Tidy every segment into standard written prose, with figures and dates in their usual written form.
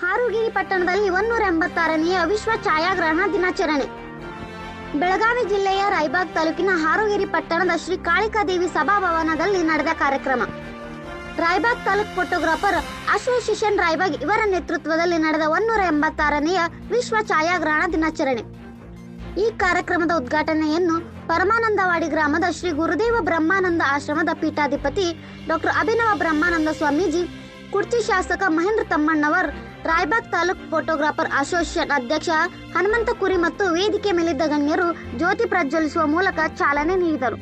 ಹಾರುಗಿರಿ ಪಟ್ಟಣದಲ್ಲಿ 186ನೇ ವಿಶ್ವ ಛಾಯಾಗ್ರಹಣ ದಿನಾಚರಣೆ. ಬೆಳಗಾವಿ ಜಿಲ್ಲೆಯ ರಾಯಬಾಗ್ ತಾಲೂಕಿನ ಹಾರುಗಿರಿ ಪಟ್ಟಣದ ಶ್ರೀ ಕಾಳಿಕಾದೇವಿ ಸಭಾಭವನದಲ್ಲಿ ನಡೆದ ಕಾರ್ಯಕ್ರಮ. ರಾಯಬಾಗ್ ತಾಲೂಕು ಫೋಟೋಗ್ರಾಫರ್ ಅಸೋಸಿಯೇಷನ್ ರಾಯಬಾಗ್ ಇವರ ನೇತೃತ್ವದಲ್ಲಿ ನಡೆದ 186ನೇ ವಿಶ್ವ ಛಾಯಾಗ್ರಹಣ ದಿನಾಚರಣೆ. ಈ ಕಾರ್ಯಕ್ರಮದ ಉದ್ಘಾಟನೆಯನ್ನು ಪರಮಾನಂದವಾಡಿ ಗ್ರಾಮದ ಶ್ರೀ ಗುರುದೇವ ಬ್ರಹ್ಮಾನಂದ ಆಶ್ರಮದ ಪೀಠಾಧಿಪತಿ ಡಾಕ್ಟರ್ ಅಭಿನವ ಬ್ರಹ್ಮಾನಂದ ಸ್ವಾಮೀಜಿ, ಕುರ್ಚಿ ಶಾಸಕ ಮಹೇಂದ್ರ ತಮ್ಮಣ್ಣವರ್, ರಾಯಬಾಗ್ ತಾಲೂಕು ಫೋಟೋಗ್ರಾಫರ್ ಅಸೋಸಿಯೇಷನ್ ಅಧ್ಯಕ್ಷ ಹನುಮಂತ ಕುರಿ ಮತ್ತು ವೇದಿಕೆ ಮೇಲಿದ್ದ ಗಣ್ಯರು ಜ್ಯೋತಿ ಪ್ರಜ್ವಲಿಸುವ ಮೂಲಕ ಚಾಲನೆ ನೀಡಿದರು.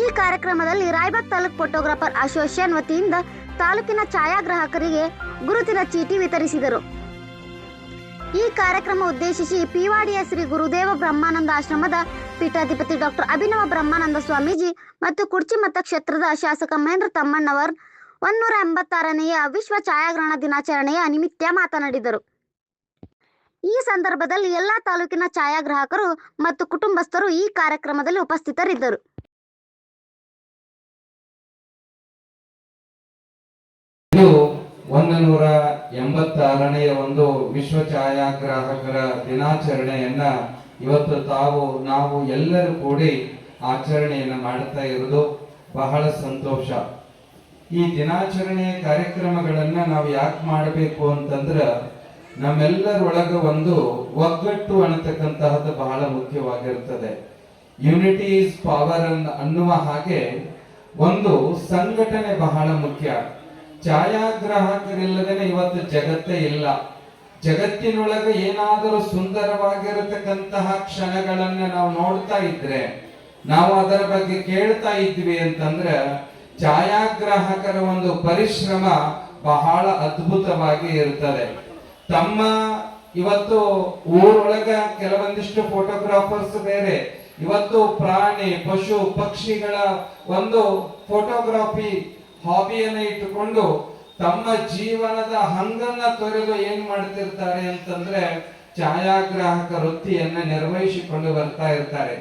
ಈ ಕಾರ್ಯಕ್ರಮದಲ್ಲಿ ರಾಯಬಾಗ್ ತಾಲೂಕು ಫೋಟೋಗ್ರಾಫರ್ ಅಸೋಸಿಯೇಷನ್ ವತಿಯಿಂದ ತಾಲೂಕಿನ ಛಾಯಾಗ್ರಾಹಕರಿಗೆ ಗುರುತಿನ ಚೀಟಿ ವಿತರಿಸಿದರು. ಈ ಕಾರ್ಯಕ್ರಮ ಉದ್ದೇಶಿಸಿ ಪಿವಾಡಿಯ ಶ್ರೀ ಗುರುದೇವ ಬ್ರಹ್ಮಾನಂದ ಆಶ್ರಮದ ಪೀಠಾಧಿಪತಿ ಡಾಕ್ಟರ್ ಅಭಿನವ ಬ್ರಹ್ಮಾನಂದ ಸ್ವಾಮೀಜಿ ಮತ್ತು ಕುರ್ಚಿ ಮತಕ್ಷೇತ್ರದ ಶಾಸಕ ಮಹೇಂದ್ರ ತಮ್ಮಣ್ಣವರ್ 186ನೇ ವಿಶ್ವ ಛಾಯಾಗ್ರಹಣ ದಿನಾಚರಣೆಯ ನಿಮಿತ್ತ ಮಾತನಾಡಿದರು. ಈ ಸಂದರ್ಭದಲ್ಲಿ ಎಲ್ಲಾ ತಾಲೂಕಿನ ಛಾಯಾಗ್ರಾಹಕರು ಮತ್ತು ಕುಟುಂಬಸ್ಥರು ಈ ಕಾರ್ಯಕ್ರಮದಲ್ಲಿ ಉಪಸ್ಥಿತರಿದ್ದರು. ಇದು 186ನೇ ಒಂದು ವಿಶ್ವ ಛಾಯಾಗ್ರಾಹಕರ ದಿನಾಚರಣೆಯನ್ನ ಇವತ್ತು ನಾವು ಎಲ್ಲರೂ ಕೂಡಿ ಆಚರಣೆಯನ್ನ ಮಾಡ್ತಾ ಇರೋದು ಬಹಳ ಸಂತೋಷ. ಈ ದಿನಾಚರಣೆಯ ಕಾರ್ಯಕ್ರಮಗಳನ್ನ ನಾವು ಯಾಕೆ ಮಾಡಬೇಕು ಅಂತಂದ್ರ ನಮ್ಮೆಲ್ಲರೊಳಗ ಒಂದು ಒಗ್ಗಟ್ಟು ಅನ್ನತಕ್ಕಂತಹದ್ದು ಬಹಳ ಮುಖ್ಯವಾಗಿರ್ತದೆ. ಯುನಿಟಿ ಈಸ್ ಪವರ್ ಅನ್ನುವ ಹಾಗೆ ಒಂದು ಸಂಘಟನೆ ಬಹಳ ಮುಖ್ಯ. ಛಾಯಾಗ್ರಾಹಕರಿಲ್ಲದೇನೆ ಇವತ್ತು ಜಗತ್ತೇ ಇಲ್ಲ. ಜಗತ್ತಿನೊಳಗೆ ಏನಾದರೂ ಸುಂದರವಾಗಿರತಕ್ಕಂತಹ ಕ್ಷಣಗಳನ್ನ ನಾವು ನೋಡ್ತಾ ಇದ್ರೆ, ನಾವು ಅದರ ಬಗ್ಗೆ ಕೇಳ್ತಾ ಇದ್ವಿ ಅಂತಂದ್ರೆ ಛಾಯಾಗ್ರಾಹಕರ ಒಂದು ಪರಿಶ್ರಮ ಬಹಳ ಅದ್ಭುತವಾಗಿ ಇರ್ತದೆ. ತಮ್ಮ ಇವತ್ತು ಊರೊಳಗ ಕೆಲವೊಂದಿಷ್ಟು ಫೋಟೋಗ್ರಾಫರ್ಸ್ ಬೇರೆ, ಇವತ್ತು ಪ್ರಾಣಿ ಪಶು ಪಕ್ಷಿಗಳ ಒಂದು ಫೋಟೋಗ್ರಫಿ ಹಾಬಿಯನ್ನು ಇಟ್ಟುಕೊಂಡು ತಮ್ಮ ಜೀವನದ ಹಂಗನ್ನ ತೊರೆದು ಏನ್ ಮಾಡ್ತಿರ್ತಾರೆ ಅಂತಂದ್ರೆ ಛಾಯಾಗ್ರಾಹಕ ವೃತ್ತಿಯನ್ನ ನಿರ್ವಹಿಸಿಕೊಂಡು ಬರ್ತಾ ಇರ್ತಾರೆ.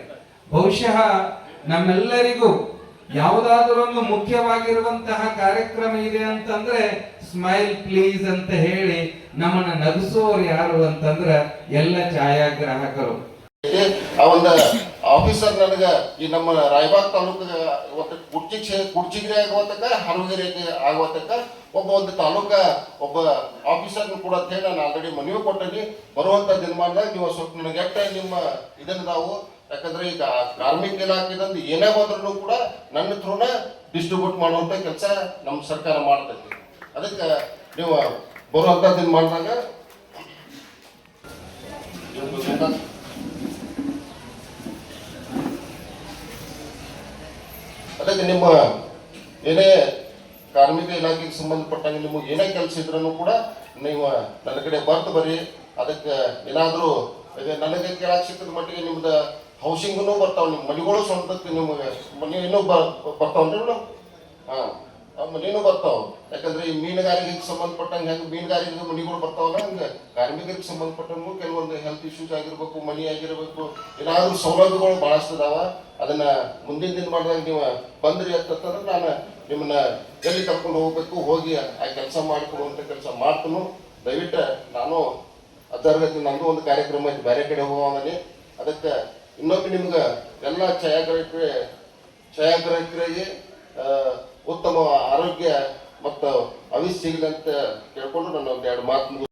ಬಹುಶಃ ನಮ್ಮೆಲ್ಲರಿಗೂ ಯಾವುದಾದ್ರೂ ಒಂದು ಮುಖ್ಯವಾಗಿರುವಂತಹ ಕಾರ್ಯಕ್ರಮ ಇದೆ ಅಂತಂದ್ರೆ ಸ್ಮೈಲ್ ಪ್ಲೀಸ್ ಅಂತ ಹೇಳಿ ನಮ್ಮನ್ನ ನಗಿಸೋರು ಯಾರು ಅಂತಂದ್ರೆ ಎಲ್ಲ ಛಾಯಾಗ್ರಾಹಕರು. ಆ ಒಂದು ಆಫೀಸರ್ ನನಗೆ ಈ ನಮ್ಮ ರಾಯಬಾಗ್ ತಾಲೂಕು ಇವತ್ತು ಕುರ್ಚಿಗಿರಿ ಆಗುವತಕ್ಕ ಹಾರುಗಿರಿ ಆಗುವತಕ್ಕ ಒಂದು ತಾಲೂಕ ಒಬ್ಬ ಆಫೀಸರ್ ಕೂಡ ಅಂತ ಹೇಳಿ ನಾನು ಆಲ್ರೆಡಿ ಮನವಿ ಕೊಟ್ಟೀನಿ. ಬರುವಂತ ದಿನಮಾನದಾಗ ನೀವು ಸ್ವಲ್ಪ ನನಗೆ ಎಟ್ಟ ನಿಮ್ಮ ಇದನ್ನ ನಾವು, ಯಾಕಂದ್ರೆ ಈಗ ಕಾರ್ಮಿಕ ಇಲಾಖೆದಿಂದ ಏನೇ ಬಂದ್ರೂ ಕೂಡ ನನ್ನ ಥ್ರೂನ ಡಿಸ್ಟ್ರಿಬ್ಯೂಟ್ ಮಾಡುವಂತ ಕೆಲಸ ನಮ್ಮ ಸರ್ಕಾರ ಮಾಡ್ತೈತಿ. ಅದಕ್ಕೆ ನೀವು ಬರುವಂತ ದಿನಮಾನದಾಗ ಅದಕ್ಕೆ ನಿಮ್ಮ ಏನೇ ಕಾರ್ಮಿಕ ಇಲಾಖೆಗೆ ಸಂಬಂಧಪಟ್ಟಂಗೆ ನಿಮಗೆ ಏನೇ ಕೆಲಸ ಇದ್ರೂ ಕೂಡ ನೀವು ನನ್ನ ಕಡೆ ಬರ್ತು ಬರ್ರಿ. ಅದಕ್ಕೆ ಏನಾದರೂ ನನಗೆ ಕೇಳಕ್ಕೆ ಸಿಕ್ಕಿದ ಮಟ್ಟಿಗೆ ನಿಮ್ದು ಹೌಸಿಂಗ್ನು ಬರ್ತಾವೆ, ನಿಮ್ಮ ಮನೆಗಳು ಸ್ವಂತಕ್ಕೆ ನಿಮಗೆ ಮನೆ ಇನ್ನೂ ಬರ್ತಾವನ್ರಿ ಮೇಡಮ್. ಮನೆಯೂ ಬರ್ತಾವೆ. ಯಾಕಂದ್ರೆ ಈ ಮೀನುಗಾರಿಕೆಗೆ ಸಂಬಂಧಪಟ್ಟಂಗೆ ಹೆಂಗೆ ಮೀನುಗಾರಿಕೆ ಮನೆಗಳು ಬರ್ತಾವಲ್ಲ, ಹಂಗೆ ಕಾರ್ಮಿಕರಿಗೆ ಸಂಬಂಧಪಟ್ಟಂಗೂ ಕೆಲವೊಂದು ಹೆಲ್ತ್ ಇಶ್ಯೂಸ್ ಆಗಿರ್ಬೇಕು, ಮನಿ ಆಗಿರ್ಬೇಕು, ಏನಾದರೂ ಸೌಲಭ್ಯಗಳು ಭಾಳಷ್ಟು ಅದಾವ. ಅದನ್ನ ಮುಂದಿನ ದಿನ ಮಾಡಿದಾಗ ನೀವು ಬಂದ್ರಿ ಅಂತಂದ್ರೆ ನಾನು ನಿಮ್ಮನ್ನ ಎಲ್ಲಿ ಕರ್ಕೊಂಡು ಹೋಗ್ಬೇಕು, ಹೋಗಿ ಆ ಕೆಲಸ ಮಾಡಿಕೊಡುವಂಥ ಕೆಲಸ ಮಾಡ್ತೀನಿ. ದಯವಿಟ್ಟು ನಾನು ಅದರ ನಂದು ಒಂದು ಕಾರ್ಯಕ್ರಮ ಐತಿ, ಬೇರೆ ಕಡೆ ಹೋಗೋವನಿ. ಅದಕ್ಕೆ ಇನ್ನೊಮ್ಮೆ ನಿಮ್ಗೆ ಎಲ್ಲ ಛಾಯಾಗ್ರಾಹಕರಿಗೆ ಉತ್ತಮ ಆರೋಗ್ಯ ಮತ್ತು ಅವಿಸ್ ಸಿಗಲಿ ಅಂತ ಕೇಳ್ಕೊಂಡು ನಾನು ಒಂದೆರಡು ಮಾತು